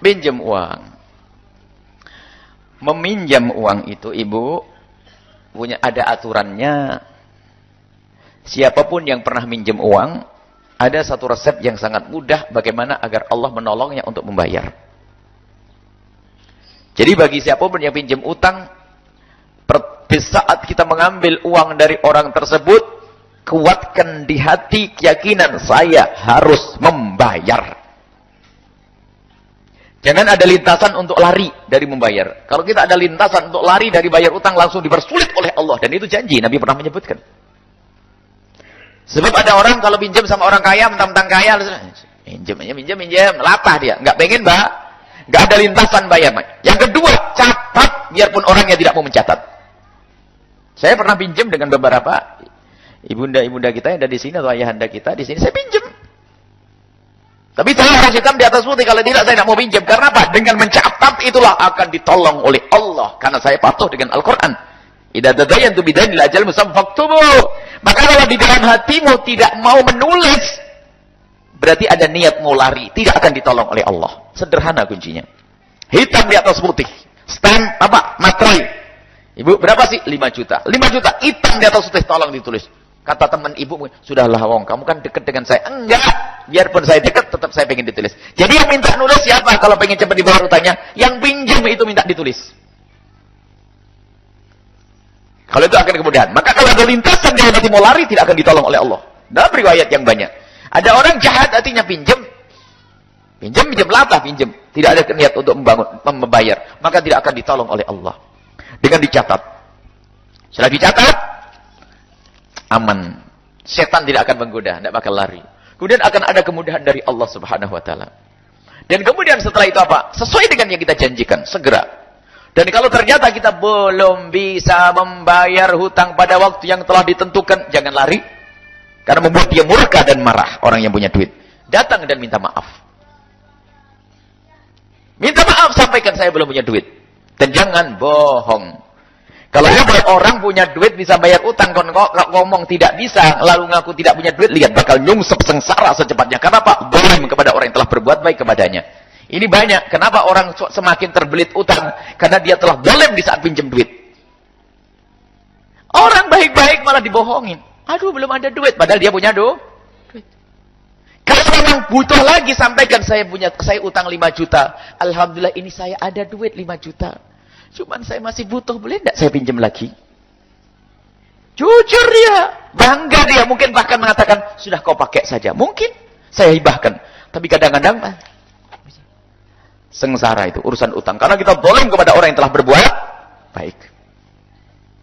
Pinjam uang. Meminjam uang itu, Ibu, ada aturannya. Siapapun yang pernah minjem uang, ada satu resep yang sangat mudah bagaimana agar Allah menolongnya untuk membayar. Jadi bagi siapapun yang pinjam utang, di saat kita mengambil uang dari orang tersebut, kuatkan di hati keyakinan saya harus membayar. Jangan ada lintasan untuk lari dari membayar. Kalau kita ada lintasan untuk lari dari bayar utang, langsung dipersulit oleh Allah. Dan itu janji, Nabi pernah menyebutkan. Sebab ada orang kalau pinjam sama orang kaya, mentang-mentang kaya, minjem, latah dia. Nggak pengen, Mbak. Nggak ada lintasan bayar. Yang kedua, catat, biarpun orangnya tidak mau mencatat. Saya pernah pinjam dengan beberapa ibunda-ibunda kita yang ada di sini, atau ayahanda kita di sini, saya pinjam. Tapi saya harus hitam di atas putih, kalau tidak saya tidak mau pinjam. Karena apa? Dengan mencatat itulah akan ditolong oleh Allah. Karena saya patuh dengan Al-Quran. Idza tadayantum bidainin ila ajalin musamman faktubu. Maka kalau di dalam hatimu tidak mau menulis, berarti ada niat mau lari, tidak akan ditolong oleh Allah. Sederhana kuncinya. Hitam di atas putih. Stamp apa? Materai. Ibu, berapa sih? 5 juta. 5 juta hitam di atas putih, tolong ditulis. Kata teman ibu, sudahlah wong, kamu kan dekat dengan saya. Enggak. Biarpun saya dekat, tetap saya pengen ditulis. Jadi yang minta nulis siapa? Kalau pengen cepat dibayar utangnya, yang pinjam itu minta ditulis. Kalau itu akan kemudahan. Maka kalau ada lintasan yang nanti mau lari, tidak akan ditolong oleh Allah. Dalam riwayat yang banyak. Ada orang jahat hatinya pinjam latah, pinjam. Tidak ada niat untuk membayar. Maka tidak akan ditolong oleh Allah. Dengan dicatat. Setelah dicatat, aman. Setan tidak akan menggoda, tidak bakal lari. Kemudian akan ada kemudahan dari Allah Subhanahu wa taala. Dan kemudian setelah itu apa? Sesuai dengan yang kita janjikan, segera. Dan kalau ternyata kita belum bisa membayar hutang pada waktu yang telah ditentukan, jangan lari. Karena membuat dia murka dan marah orang yang punya duit. Datang dan minta maaf. Minta maaf, sampaikan saya belum punya duit. Dan jangan bohong. Kalau ada orang punya duit bisa bayar utang, kalau ngomong tidak bisa, lalu ngaku tidak punya duit, lihat bakal nyungsep sengsara secepatnya. Kenapa? Zalim kepada orang yang telah berbuat baik kepadanya. Ini banyak. Kenapa orang semakin terbelit utang? Karena dia telah zalim di saat pinjam duit. Orang baik-baik malah dibohongin. Aduh, belum ada duit, padahal dia punya duit. Kalau memang butuh lagi, sampaikan saya utang 5 juta. Alhamdulillah ini saya ada duit 5 juta. Cuman saya masih butuh, boleh enggak saya pinjam lagi? Jujur dia, bangga dia, mungkin bahkan mengatakan, sudah kau pakai saja. Mungkin saya hibahkan. Tapi kadang-kadang sengsara itu urusan utang. Karena kita zalim kepada orang yang telah berbuat baik.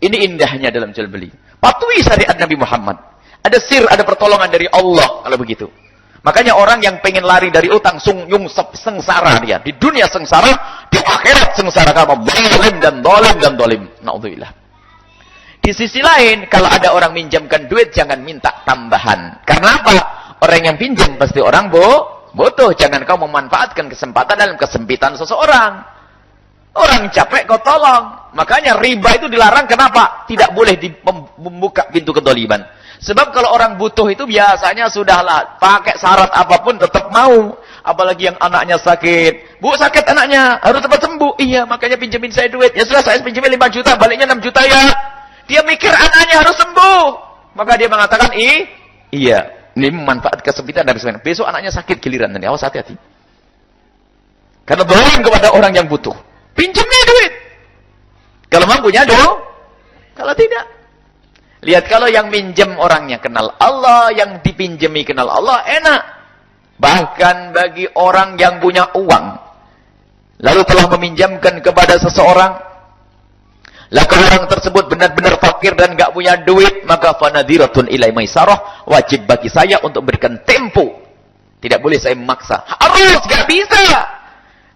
Ini indahnya dalam jual beli. Patuhi syariat Nabi Muhammad. Ada sir, ada pertolongan dari Allah kalau begitu. Makanya orang yang pengen lari dari utang, nyungsep sengsara dia. Di dunia sengsara, di akhirat sengsara. Karena zalim dan zalim. Na'udzubillah. Di sisi lain, kalau ada orang minjamkan duit, jangan minta tambahan. Karena apa? Orang yang pinjam pasti orang butuh. Jangan kau memanfaatkan kesempatan dalam kesempitan seseorang. Orang capek kau tolong. Makanya riba itu dilarang. Kenapa? Tidak boleh membuka pintu kedoliman. Sebab kalau orang butuh itu biasanya sudahlah, pakai syarat apapun tetap mau. Apalagi yang anaknya sakit. Bu, sakit anaknya, harus cepat sembuh. Iya, makanya pinjemin saya duit. Ya sudah, saya pinjemin 5 juta, baliknya 6 juta ya. Dia mikir anaknya harus sembuh. Maka dia mengatakan, iya. Ini memanfaat kesempitan dari sebenarnya. Besok anaknya sakit giliran. Awas hati-hati. Karena zalim kepada orang yang butuh. Pinjemnya duit. Kalau mampunya dong. Kalau tidak. Lihat, kalau yang minjem orangnya kenal Allah, yang dipinjemi kenal Allah, enak. Bahkan bagi orang yang punya uang, lalu telah meminjamkan kepada seseorang, lalu orang tersebut benar-benar fakir dan gak punya duit, maka fanadhiratun ilai maisarah, wajib bagi saya untuk berikan tempo. Tidak boleh saya memaksa. Harus, gak bisa.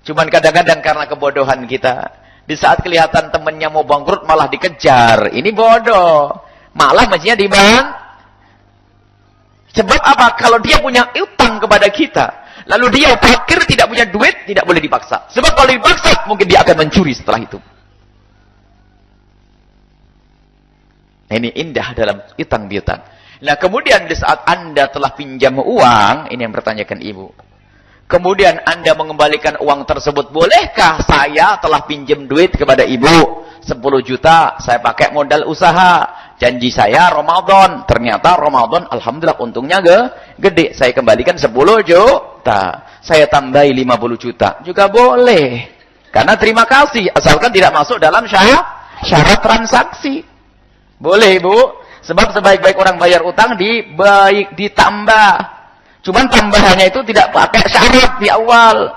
Cuman kadang-kadang karena kebodohan kita, di saat kelihatan temannya mau bangkrut malah dikejar. Ini bodoh. Malah mestinya dibang. Sebab apa? Kalau dia punya utang kepada kita, lalu dia fakir, tidak punya duit, tidak boleh dipaksa. Sebab kalau dipaksa, mungkin dia akan mencuri setelah itu. Ini indah dalam utang piutang. Nah, kemudian di saat Anda telah pinjam uang, ini yang bertanyakan ibu. Kemudian Anda mengembalikan uang tersebut. Bolehkah saya telah pinjam duit kepada ibu 10 juta, saya pakai modal usaha. Janji saya Ramadan. Ternyata Ramadan alhamdulillah untungnya gede. Saya kembalikan 10 juta. Saya tambahi 50 juta. Juga boleh. Karena terima kasih. Asalkan tidak masuk dalam syarat transaksi. Boleh, Bu. Sebab sebaik-baik orang bayar utang ditambah. Cuman tambahannya itu tidak pakai syarat di awal.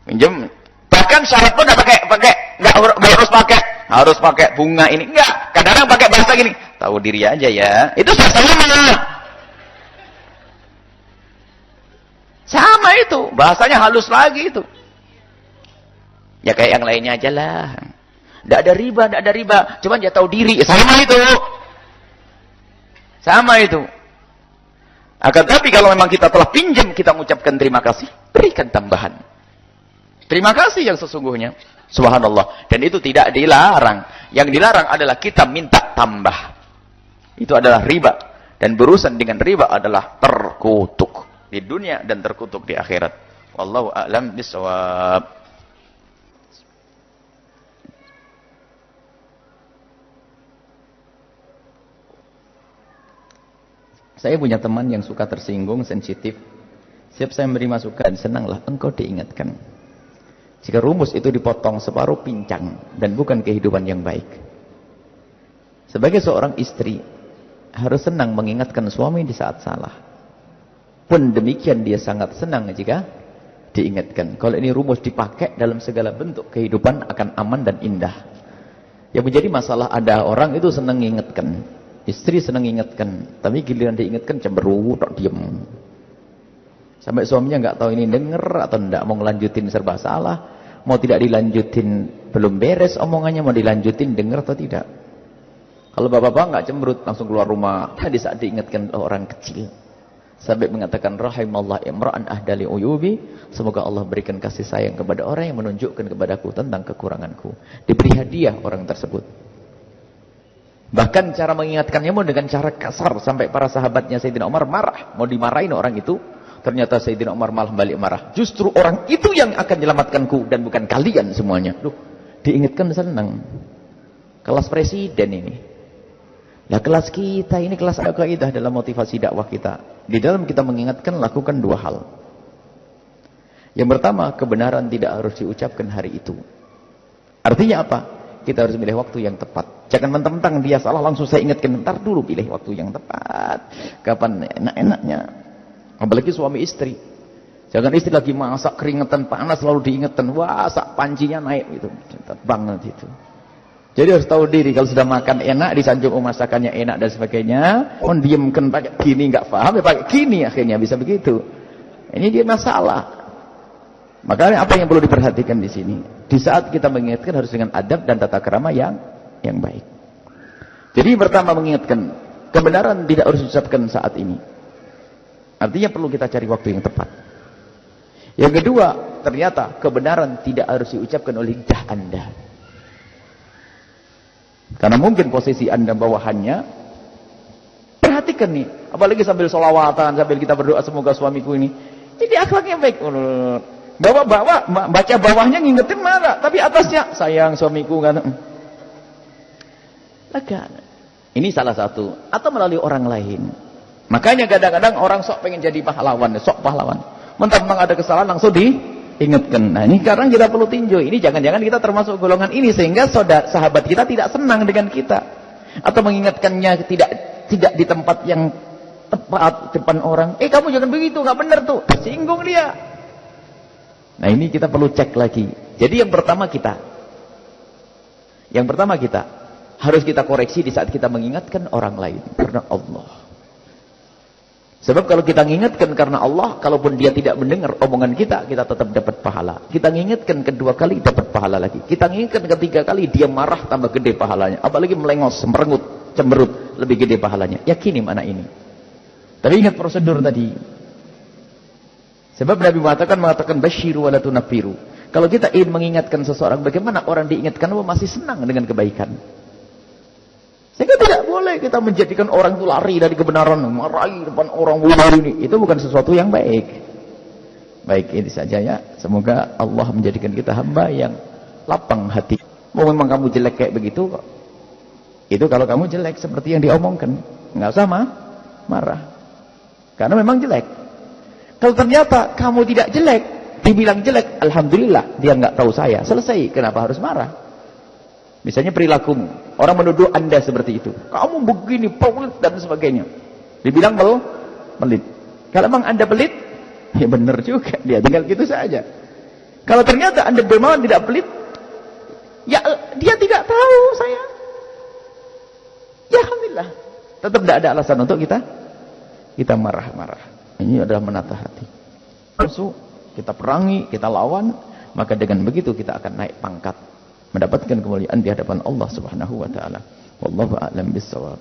Pinjam. Bahkan syarat pun enggak harus pakai bunga ini. Enggak. Kadang-kadang pakai bahasa gini. Tahu diri aja ya. Itu sama. Sama itu. Bahasanya halus lagi itu. Ya kayak yang lainnya aja lah. Enggak ada riba. Cuman dia tahu diri. Sama itu. Sama itu. Akan tapi kalau memang kita telah pinjam, kita mengucapkan terima kasih, berikan tambahan. Terima kasih yang sesungguhnya. Subhanallah. Dan itu tidak dilarang. Yang dilarang adalah kita minta tambah. Itu adalah riba. Dan berurusan dengan riba adalah terkutuk di dunia dan terkutuk di akhirat. Wallahu a'lam bishawab. Saya punya teman yang suka tersinggung, sensitif. Siap saya memberi masukan, senanglah engkau diingatkan. Jika rumus itu dipotong separuh pincang dan bukan kehidupan yang baik. Sebagai seorang istri, harus senang mengingatkan suami di saat salah. Pun demikian dia sangat senang jika diingatkan. Kalau ini rumus dipakai dalam segala bentuk, kehidupan akan aman dan indah. Yang menjadi masalah ada orang itu senang mengingatkan. Istri senang ingatkan, tapi giliran diingatkan cemberut, diem. Sampai suaminya nggak tahu ini denger atau enggak, mau ngelanjutin serba salah, mau tidak dilanjutin belum beres omongannya, mau dilanjutin denger atau tidak. Kalau bapak-bapak nggak cemberut, langsung keluar rumah. Tadi saat diingatkan orang kecil, sampai mengatakan rahimallah imra'an ahdali uyubi, semoga Allah berikan kasih sayang kepada orang yang menunjukkan kepadaku tentang kekuranganku. Diberi hadiah orang tersebut. Bahkan cara mengingatkannya mau dengan cara kasar. Sampai para sahabatnya Sayyidina Umar marah. Mau dimarahin orang itu. Ternyata Sayyidina Umar malah balik marah. Justru orang itu yang akan menyelamatkanku. Dan bukan kalian semuanya. Duh, diingatkan senang. Kelas presiden ini. Nah kelas kita ini kelas kaidah dalam motivasi dakwah kita. Di dalam kita mengingatkan lakukan dua hal. Yang pertama, kebenaran tidak harus diucapkan hari itu. Artinya apa? Kita harus milih waktu yang tepat. Jangan mentang-mentang dia salah langsung saya ingatkan. Bentar dulu pilih waktu yang tepat. Kapan enak-enaknya. Apalagi suami istri. Jangan istri lagi masak keringetan panas lalu diingatkan. Wah, sak pancinya naik gitu. Banget itu. Jadi harus tahu diri. Kalau sudah makan enak, disanjung masakannya enak dan sebagainya. Diamkan pakai gini nggak paham ya pakai gini akhirnya bisa begitu. Ini dia masalah. Makanya apa yang perlu diperhatikan di sini? Di saat kita mengingatkan harus dengan adab dan tata krama yang baik. Jadi pertama mengingatkan, kebenaran tidak harus diucapkan saat ini. Artinya perlu kita cari waktu yang tepat. Yang kedua, ternyata kebenaran tidak harus diucapkan oleh lidah Anda. Karena mungkin posisi Anda bawahannya. Perhatikan nih, apalagi sambil sholawatan, sambil kita berdoa semoga suamiku ini jadi akhlaknya baik. Baca bawahnya ngingetin mana, tapi atasnya sayang suamiku kan. Lega. Ini salah satu. Atau melalui orang lain. Makanya kadang-kadang orang sok pengen jadi pahlawan, sok pahlawan. Mentang-mentang ada kesalahan langsung diingatkan. Nah ini sekarang kita perlu tinjau. Ini jangan-jangan kita termasuk golongan ini sehingga sahabat kita tidak senang dengan kita. Atau mengingatkannya tidak di tempat yang tepat depan orang. Kamu jangan begitu, nggak benar tuh. Singgung dia. Nah ini kita perlu cek lagi. Jadi yang pertama kita harus kita koreksi di saat kita mengingatkan orang lain karena Allah. Sebab kalau kita mengingatkan karena Allah, kalaupun dia tidak mendengar omongan kita, kita tetap dapat pahala. Kita mengingatkan kedua kali dapat pahala lagi. Kita mengingatkan ketiga kali dia marah tambah gede pahalanya. Apalagi melengos, merengut, cemberut lebih gede pahalanya. Yakini mana ini. Tapi ingat prosedur tadi. Sebab Nabi mengatakan basyiru wa la tunaffiru. Kalau kita ingin mengingatkan seseorang, bagaimana orang diingatkan masih senang dengan kebaikan. Sehingga tidak boleh kita menjadikan orang itu lari dari kebenaran, marahi depan orang ini. Itu bukan sesuatu yang baik. Baik, ini saja ya. Semoga Allah menjadikan kita hamba yang lapang hati. Mau memang kamu jelek kayak begitu kok. Itu kalau kamu jelek seperti yang diomongkan, nggak usah marah. Karena memang jelek. Kalau ternyata kamu tidak jelek, dibilang jelek, alhamdulillah dia nggak tahu saya. Selesai. Kenapa harus marah? Misalnya perilakumu, orang menuduh Anda seperti itu. Kamu begini, pelit dan sebagainya. Dibilang pelit. Kalau memang Anda pelit, ya benar juga, dia tinggal gitu saja. Kalau ternyata Anda bermawan tidak pelit, ya dia tidak tahu saya. Ya alhamdulillah. Tetap tidak ada alasan untuk kita marah-marah. Ini adalah menata hati. Musuh, kita perangi, kita lawan, maka dengan begitu kita akan naik pangkat, mendapatkan kemuliaan di hadapan Allah Subhanahu wa taala. Wallahu a'lam bissawab.